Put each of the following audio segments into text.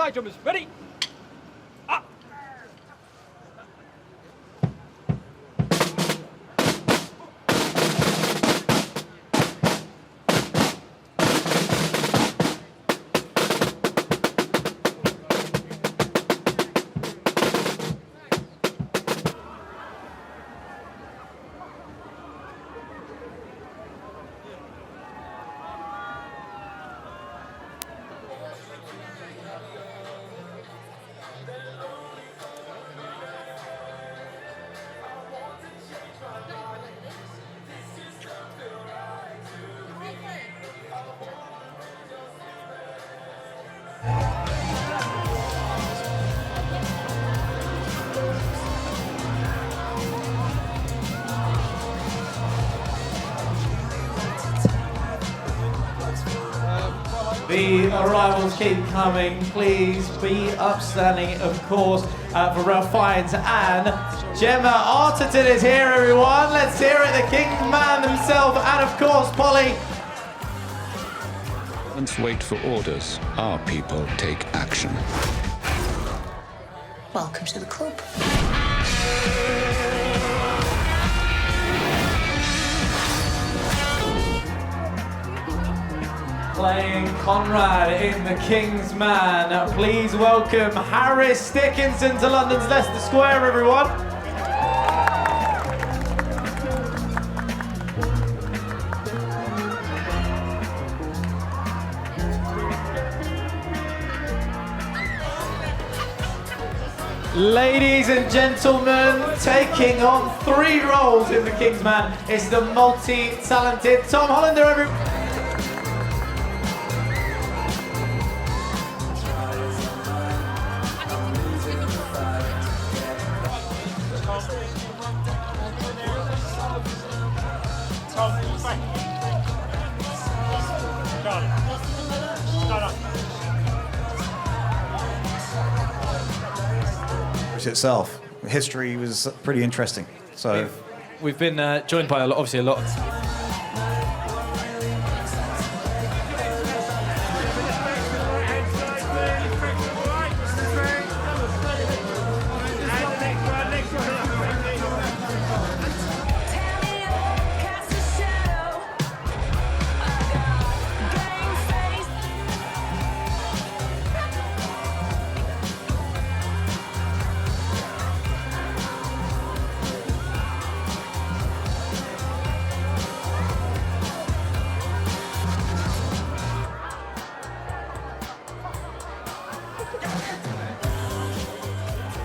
side jumpers. Ready? Up. The arrivals keep coming. Please be upstanding, of course, for Fiennes and Gemma. Arterton is here, everyone. Let's hear it. The Kingsman himself, and of course, Polly. Let's wait for orders. Our people take action. Welcome to the club. Playing Conrad in the Kingsman. Please welcome Harris Dickinson to London's Leicester Square, everyone. Ladies and gentlemen, taking on 3 roles in the Kingsman is the multi-talented Tom Hollander, everyone. Itself, history was pretty interesting. So we've been joined by obviously a lot.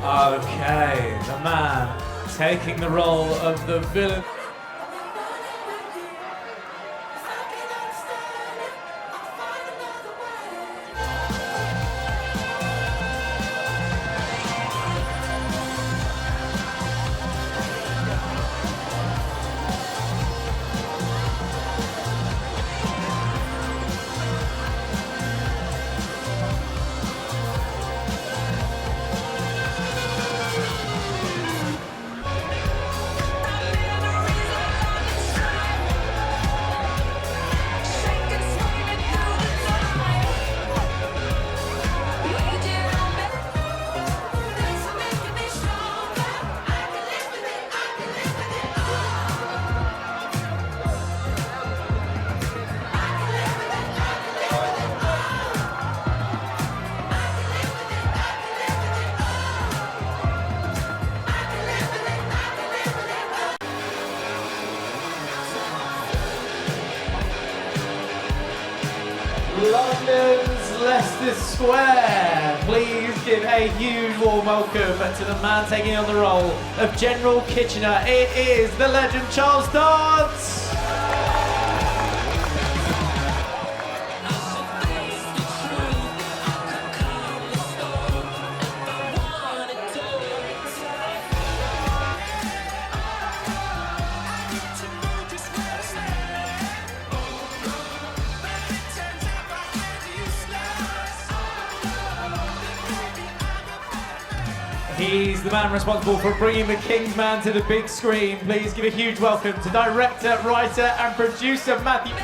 Okay, the man taking the role of the villain. London's Leicester Square. Please give a huge warm welcome to the man taking on the role of General Kitchener. It is the legend Charles Stunts. He's the man responsible for bringing the Kingsman to the big screen. Please give a huge welcome to director, writer and producer Matthew.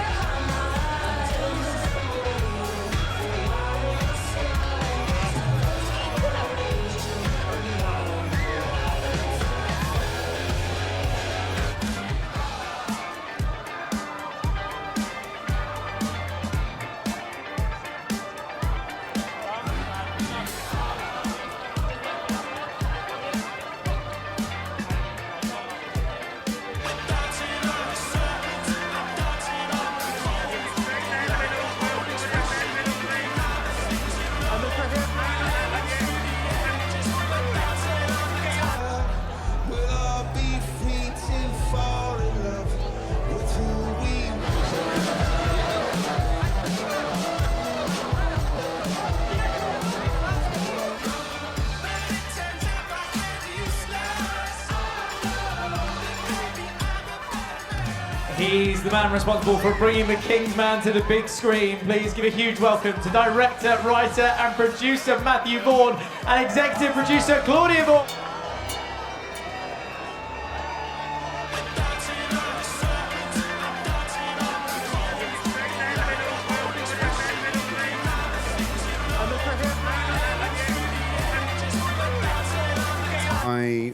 He's the man responsible for bringing the Kingsman to the big screen. Please give a huge welcome to director, writer and producer Matthew Vaughn and executive producer Claudia Vaughn.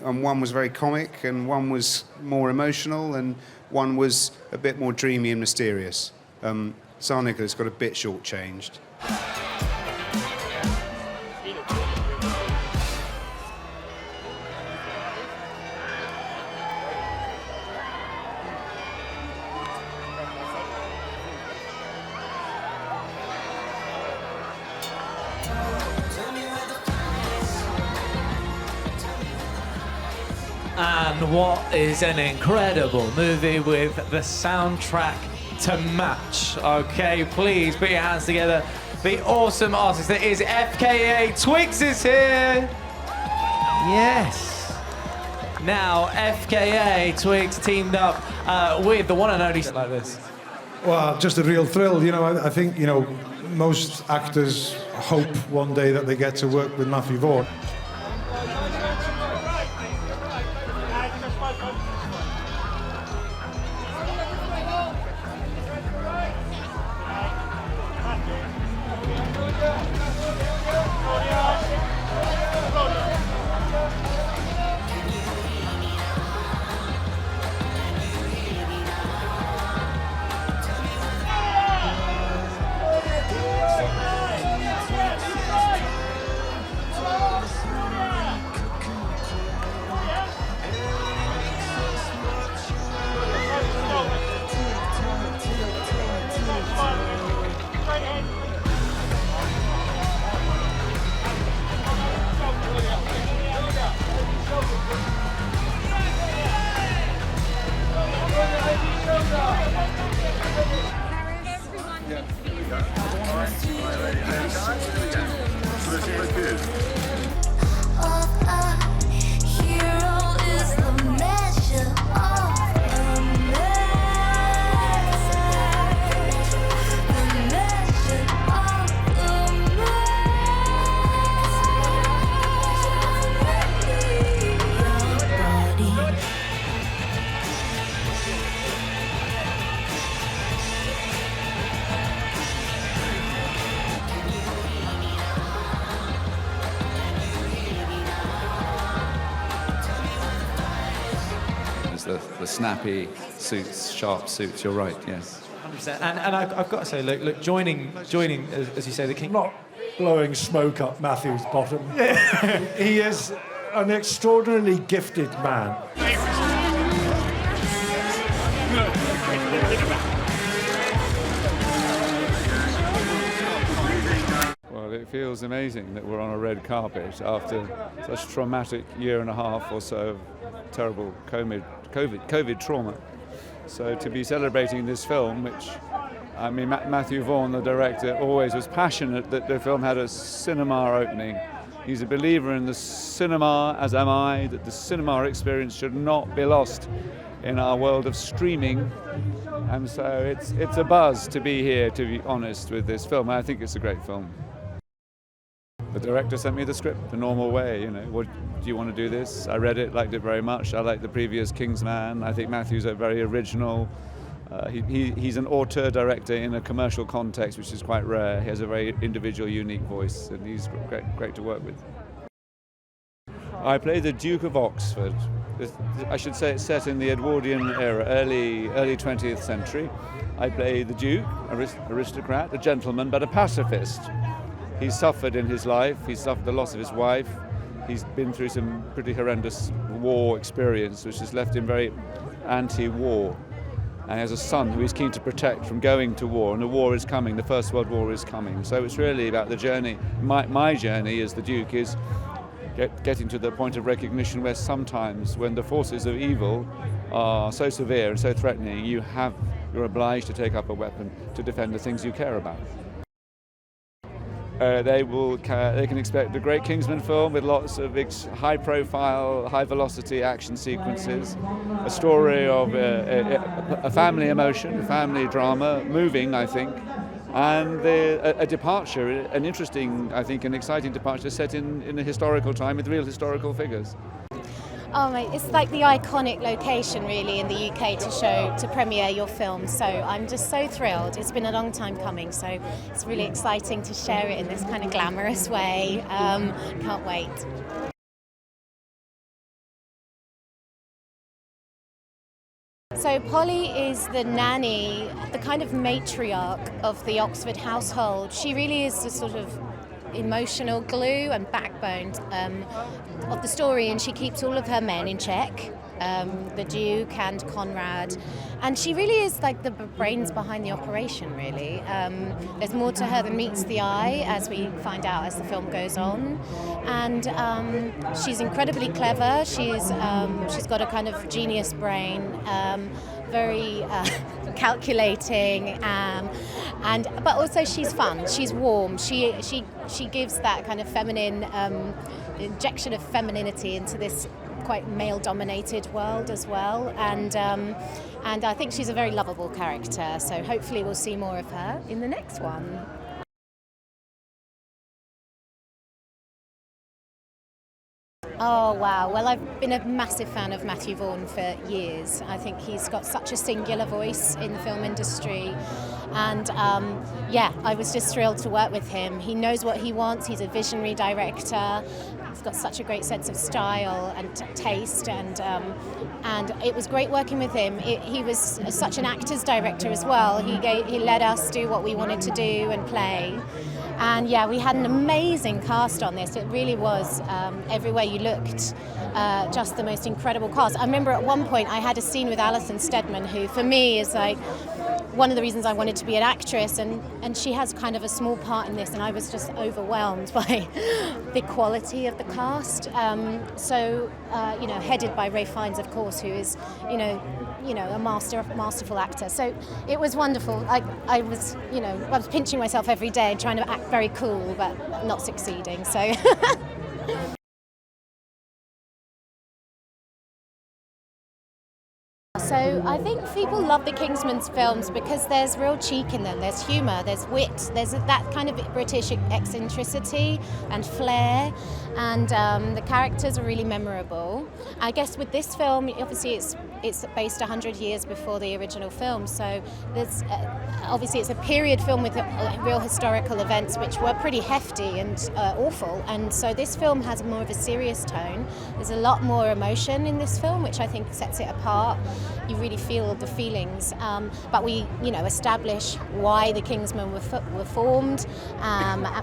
And one was very comic, and one was more emotional, and one was a bit more dreamy and mysterious. Tsar Nicholas got a bit shortchanged. And what is an incredible movie with the soundtrack to match. Okay, please put your hands together. The awesome artist that is FKA Twigs is here. Yes. Now FKA Twigs teamed up with the one and only like this. Well, just a real thrill. You know, I think, you know, most actors hope one day that they get to work with Matthew Vaughn. The snappy suits, sharp suits, you're right, yes. 100%. And I've got to say, look, joining, as you say, the King. Not blowing smoke up Matthew's bottom. He is an extraordinarily gifted man. Well, it feels amazing that we're on a red carpet after such a traumatic year and a half or so of terrible COVID trauma. So to be celebrating this film, which, I mean, Matthew Vaughn, the director, always was passionate that the film had a cinema opening. He's a believer in the cinema, as am I, that the cinema experience should not be lost in our world of streaming. And so it's a buzz to be here, to be honest, with this film. I think it's a great film. The director sent me the script the normal way, you know, what, do you want to do this? I read it, liked it very much. I like the previous Kingsman. I think Matthew's a very original. He's an auteur director in a commercial context, which is quite rare. He has a very individual, unique voice, and he's great to work with. I play the Duke of Oxford. I should say it's set in the Edwardian era, early 20th century. I play the Duke, aristocrat, a gentleman, but a pacifist. He's suffered in his life. He's suffered the loss of his wife. He's been through some pretty horrendous war experience, which has left him very anti-war. And he has a son who he's keen to protect from going to war, and the war is coming, the First World War is coming. So it's really about the journey. My journey as the Duke is getting to the point of recognition where sometimes when the forces of evil are so severe and so threatening, you're obliged to take up a weapon to defend the things you care about. they can expect a great Kingsman film with lots of high-profile, high-velocity action sequences, a story of a family emotion, a family drama, moving, I think, and a departure, an interesting, I think, an exciting departure set in a historical time with real historical figures. Oh mate, it's like the iconic location really in the UK to premiere your film, so I'm just so thrilled. It's been a long time coming, so it's really exciting to share it in this kind of glamorous way. Can't wait. So Polly is the nanny, the kind of matriarch of the Oxford household. She really is the sort of emotional glue and backbone of the story, and she keeps all of her men in check, the Duke and Conrad, and she really is like the brains behind the operation, really. There's more to her than meets the eye, as we find out as the film goes on, and she's incredibly clever. She's got a kind of genius brain, very calculating, but also she's fun. She's warm. She gives that kind of feminine injection of femininity into this quite male-dominated world as well. And I think she's a very lovable character. So hopefully we'll see more of her in the next one. Oh wow, well I've been a massive fan of Matthew Vaughn for years. I think he's got such a singular voice in the film industry, and I was just thrilled to work with him. He knows what he wants, he's a visionary director, he's got such a great sense of style and taste, and it was great working with him. He was such an actor's director as well. He let us do what we wanted to do and play. And yeah, we had an amazing cast on this. It really was, everywhere you looked, just the most incredible cast. I remember at one point I had a scene with Alison Steadman, who for me is like one of the reasons I wanted to be an actress, and she has kind of a small part in this, and I was just overwhelmed by the quality of the cast. Headed by Ray Fiennes, of course, who is, a masterful actor. So it was wonderful. I was pinching myself every day, trying to act very cool, but not succeeding. So. So I think people love the Kingsman's films because there's real cheek in them, there's humour, there's wit, there's that kind of British eccentricity and flair, and the characters are really memorable. I guess with this film, obviously it's based 100 years before the original film, so there's obviously it's a period film with real historical events which were pretty hefty and awful, and so this film has more of a serious tone. There's a lot more emotion in this film, which I think sets it apart. You really feel the feelings, but we, establish why the Kingsmen were formed,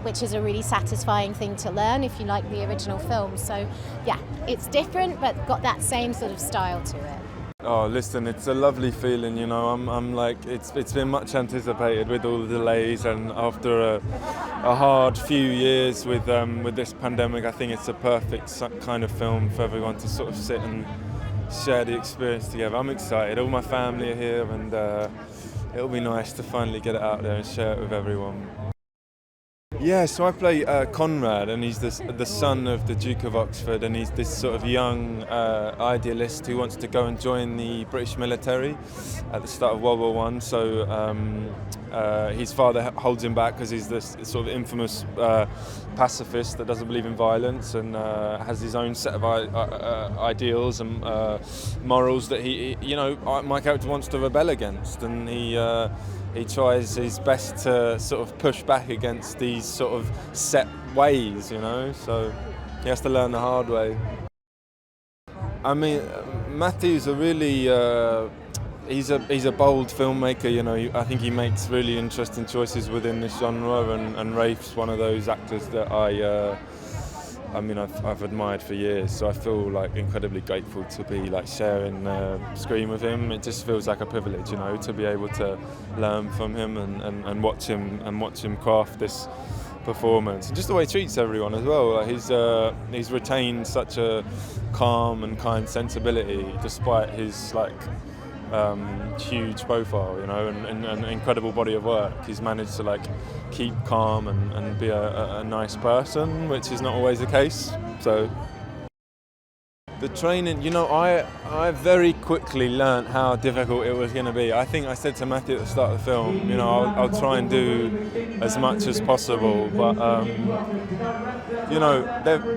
which is a really satisfying thing to learn if you like the original film. So, yeah, it's different, but got that same sort of style to it. Oh, listen, it's a lovely feeling, I'm like, it's been much anticipated with all the delays, and after a hard few years with this pandemic, I think it's a perfect kind of film for everyone to sort of sit and share the experience together. I'm excited. All my family are here, and it'll be nice to finally get it out there and share it with everyone. Yeah, so I play Conrad, and he's the son of the Duke of Oxford, and he's this sort of young idealist who wants to go and join the British military at the start of World War I. So his father holds him back because he's this sort of infamous pacifist that doesn't believe in violence, and has his own set of ideals and morals that my character wants to rebel against, and he tries his best to sort of push back against these sort of set ways, so he has to learn the hard way. I mean, Matthew's a really, he's a bold filmmaker, I think he makes really interesting choices within this genre, and Rafe's one of those actors that I've admired for years, so I feel like incredibly grateful to be like sharing screen with him. It just feels like a privilege, to be able to learn from him and watch him craft this performance. And just the way he treats everyone as well. Like he's retained such a calm and kind sensibility despite his huge profile, you know, and an incredible body of work. He's managed to like keep calm and be a nice person, which is not always the case. So the training, you know, I very quickly learnt how difficult it was going to be. I think I said to Matthew at the start of the film, you know, I'll try and do as much as possible, but you know,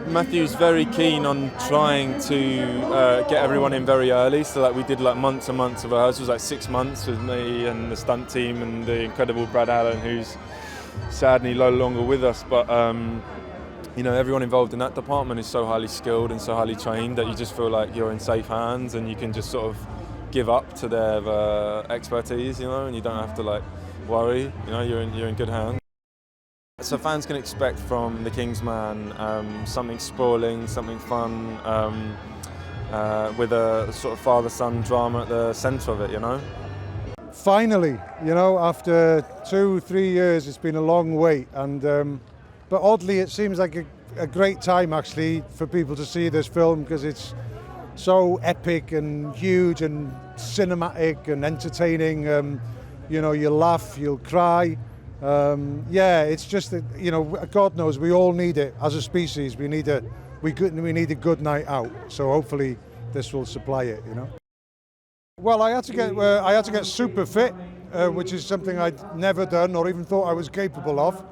Matthew's very keen on trying to get everyone in very early. So like we did like months and months of rehearsals, like 6 months with me and the stunt team and the incredible Brad Allen, who's sadly no longer with us, but you know, everyone involved in that department is so highly skilled and so highly trained that you just feel like you're in safe hands and you can just sort of give up to their expertise, you know, and you don't have to like worry, you know, you're in good hands. So fans can expect from the Kingsman something sprawling, something fun, with a sort of father-son drama at the centre of it, you know. Finally, you know, after 2-3 years, it's been a long wait, and but oddly, it seems like a great time actually for people to see this film because it's so epic and huge and cinematic and entertaining. You know, you'll laugh, you'll cry. Yeah, it's just that, you know, God knows we all need it as a species. We need a good night out. So hopefully this will supply it. You know. Well, I had to get super fit, which is something I'd never done or even thought I was capable of.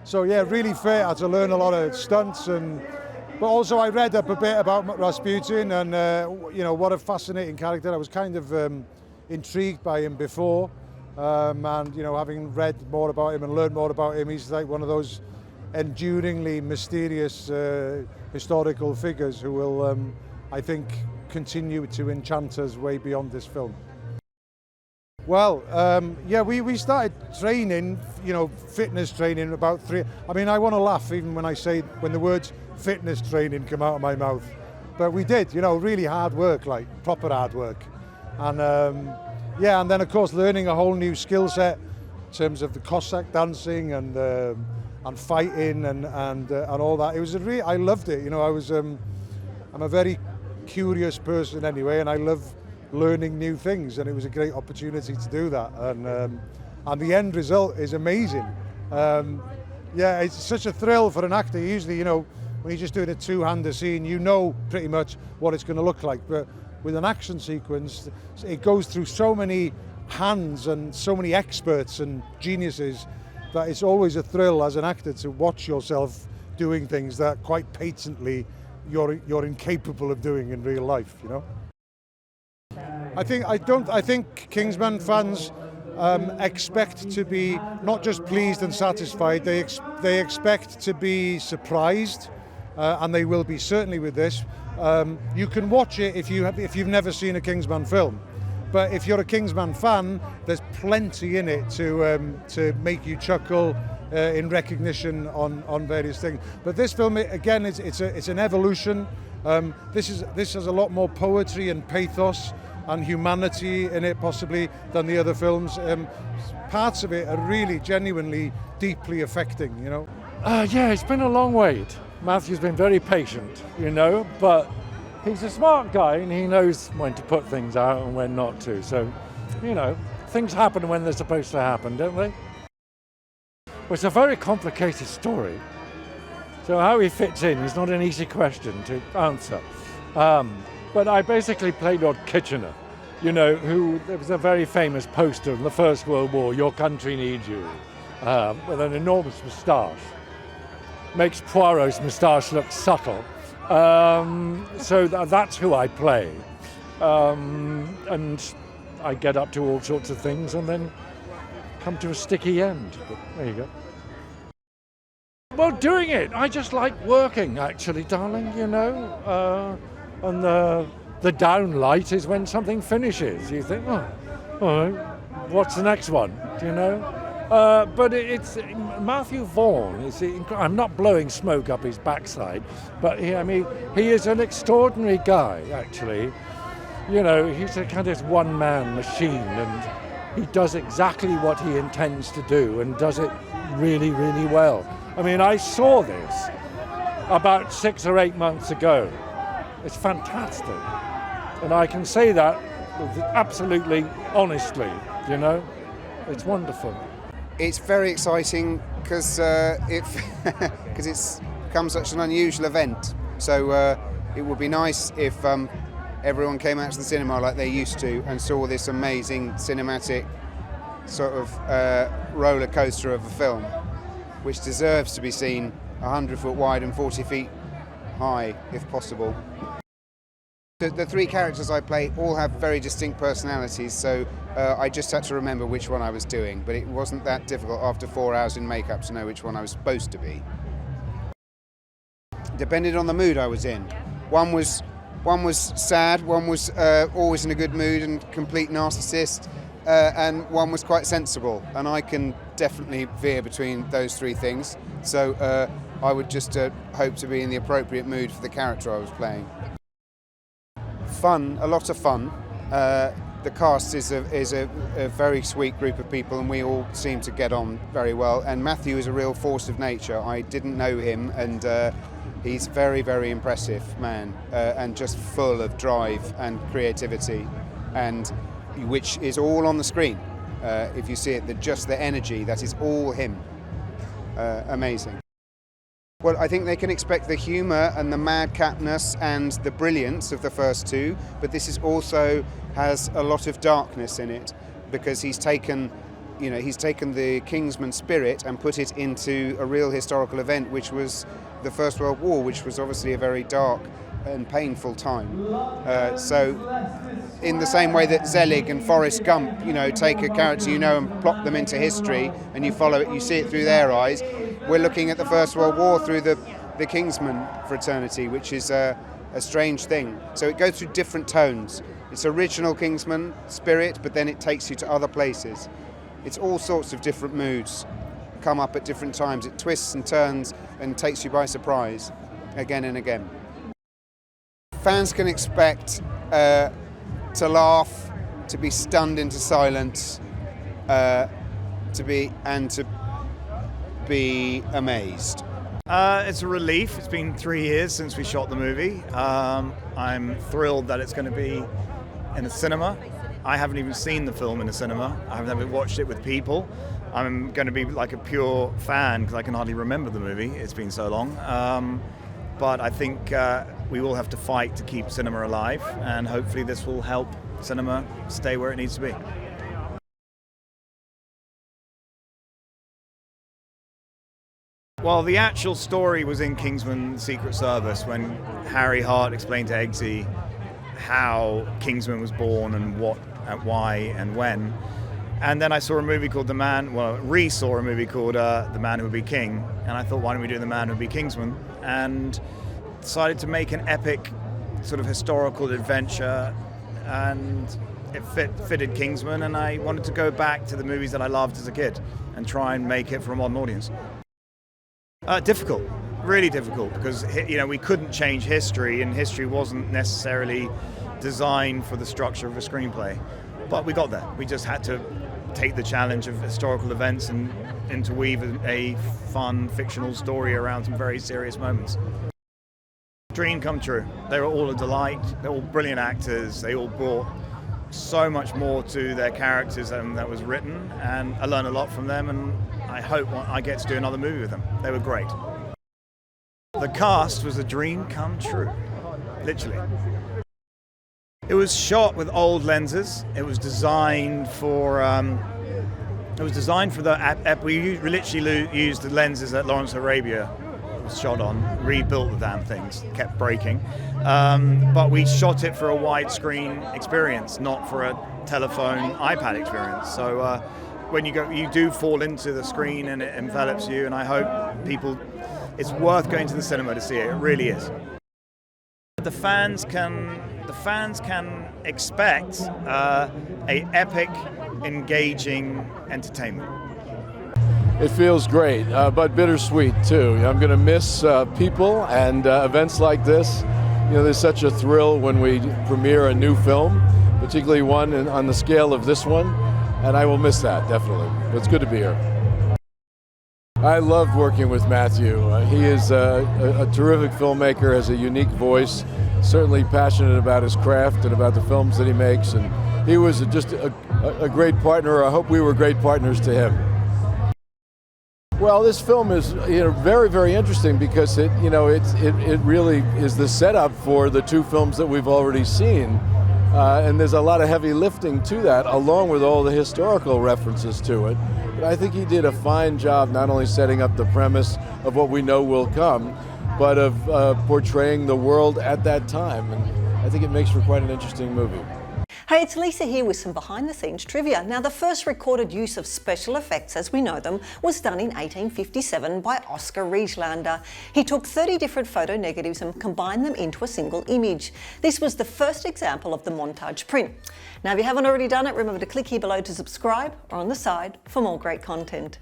So yeah, really fit. I had to learn a lot of stunts, but also I read up a bit about Rasputin, and you know, what a fascinating character. I was kind of intrigued by him before, and you know, having read more about him and learned more about him, he's like one of those enduringly mysterious historical figures who will, I think, continue to enchant us way beyond this film. Well, yeah, we started training, you know, fitness training about 3. I mean, I want to laugh even when the words fitness training come out of my mouth. But we did, you know, really hard work, like proper hard work. And yeah, and then of course learning a whole new skill set in terms of the Cossack dancing and fighting and all that. It was I loved it, you know. I'm a very curious person anyway, and I love learning new things, and it was a great opportunity to do that, and the end result is amazing. Yeah, it's such a thrill for an actor. Usually, you know, when you're just doing a two-hander scene, you know pretty much what it's going to look like, but with an action sequence, it goes through so many hands and so many experts and geniuses that it's always a thrill as an actor to watch yourself doing things that quite patently you're incapable of doing in real life, you know. I think Kingsman fans expect to be not just pleased and satisfied. They expect to be surprised, and they will be certainly with this. You can watch it if you've never seen a Kingsman film, but if you're a Kingsman fan, there's plenty in it to make you chuckle in recognition on various things. But this film, again, it's an evolution. This has a lot more poetry and pathos and humanity in it possibly than the other films. Parts of it are really genuinely deeply affecting, you know. Yeah, it's been a long wait. Matthew's been very patient, you know, but he's a smart guy and he knows when to put things out and when not to. So, you know, things happen when they're supposed to happen, don't they? Well, it's a very complicated story. So how he fits in is not an easy question to answer. But I basically played Lord Kitchener, you know, there was a very famous poster in the First World War, "Your country needs you," with an enormous moustache. Makes Poirot's moustache look subtle. So that's who I play. And I get up to all sorts of things and then come to a sticky end. But there you go. Well, doing it, I just like working, actually, darling, you know. And the down light is when something finishes. You think, oh, all right, what's the next one? Do you know? But it's Matthew Vaughn. I'm not blowing smoke up his backside, but he is an extraordinary guy, actually. You know, he's a kind of one-man machine, and he does exactly what he intends to do and does it really, really well. I mean, I saw this about 6 or 8 months ago. It's fantastic. And I can say that absolutely honestly, you know. It's wonderful. It's very exciting because it's become such an unusual event. So it would be nice if everyone came out to the cinema like they used to and saw this amazing cinematic sort of roller coaster of a film, which deserves to be seen 100 foot wide and 40 feet high, if possible. The three characters I play all have very distinct personalities, so I just had to remember which one I was doing, but it wasn't that difficult after 4 hours in makeup to know which one I was supposed to be. Depended on the mood I was in. One was sad, one was always in a good mood and complete narcissist, and one was quite sensible, and I can definitely veer between those three things, so I would just hope to be in the appropriate mood for the character I was playing. Fun, a lot of fun. The cast is a very sweet group of people, and we all seem to get on very well, and Matthew is a real force of nature. I didn't know him, and he's very, very impressive man, and just full of drive and creativity, and which is all on the screen. If you see it, just the energy, that is all him. Amazing. Well, I think they can expect the humour and the madcapness and the brilliance of the first two, but this is also has a lot of darkness in it, because he's taken the Kingsman spirit and put it into a real historical event, which was the First World War, which was obviously a very dark and painful time. So in the same way that Zelig and Forrest Gump, take a character and plop them into history, and you follow it, you see it through their eyes, we're looking at the First World War through the Kingsman fraternity, which is a strange thing. So it goes through different tones. It's original Kingsman spirit, but then it takes you to other places. It's all sorts of different moods come up at different times. It twists and turns and takes you by surprise again and again. Fans can expect to laugh, to be stunned into silence, to be amazed. It's a relief. It's been 3 years since we shot the movie. I'm thrilled that it's going to be in the cinema. I haven't even seen the film in the cinema. I've never watched it with people. I'm going to be like a pure fan because I can hardly remember the movie. It's been so long. But I think we will have to fight to keep cinema alive, and hopefully this will help cinema stay where it needs to be. Well, the actual story was in Kingsman Secret Service when Harry Hart explained to Eggsy how Kingsman was born and what, and why, and when. And then I saw a movie called Rhys saw a movie called The Man Who Would Be King, and I thought, why don't we do The Man Who Would Be Kingsman? And decided to make an epic sort of historical adventure, and it fitted Kingsman, and I wanted to go back to the movies that I loved as a kid and try and make it for a modern audience. Difficult, really difficult, because we couldn't change history, and history wasn't necessarily designed for the structure of a screenplay. But we got there. We just had to take the challenge of historical events and interweave a fun fictional story around some very serious moments. Dream come true. They were all a delight. They're all brilliant actors. They all brought so much more to their characters than that was written, and I learned a lot from them, and I hope I get to do another movie with them. They were great. The cast was a dream come true, literally. It was shot with old lenses. It was designed for we literally used the lenses that Lawrence of Arabia was shot on, rebuilt the damn things, kept breaking. But we shot it for a widescreen experience, not for a telephone iPad experience. So when you do fall into the screen and it envelops you, and I hope it's worth going to the cinema to see it. It really is. The fans can expect a epic, engaging entertainment. It feels great, but bittersweet too. I'm going to miss people and events like this. There's such a thrill when we premiere a new film, particularly one on the scale of this one, and I will miss that, definitely. But it's good to be here. I loved working with Matthew. He is a terrific filmmaker, has a unique voice, certainly passionate about his craft and about the films that he makes, and he was just a great partner. I hope we were great partners to him. Well, this film is very, very interesting because it really is the setup for the two films that we've already seen. And there's a lot of heavy lifting to that, along with all the historical references to it. But I think he did a fine job not only setting up the premise of what we know will come, but of portraying the world at that time. And I think it makes for quite an interesting movie. Hey, it's Lisa here with some behind-the-scenes trivia. Now, the first recorded use of special effects as we know them was done in 1857 by Oscar Rieslander. He took 30 different photo negatives and combined them into a single image. This was the first example of the montage print. Now, if you haven't already done it, remember to click here below to subscribe or on the side for more great content.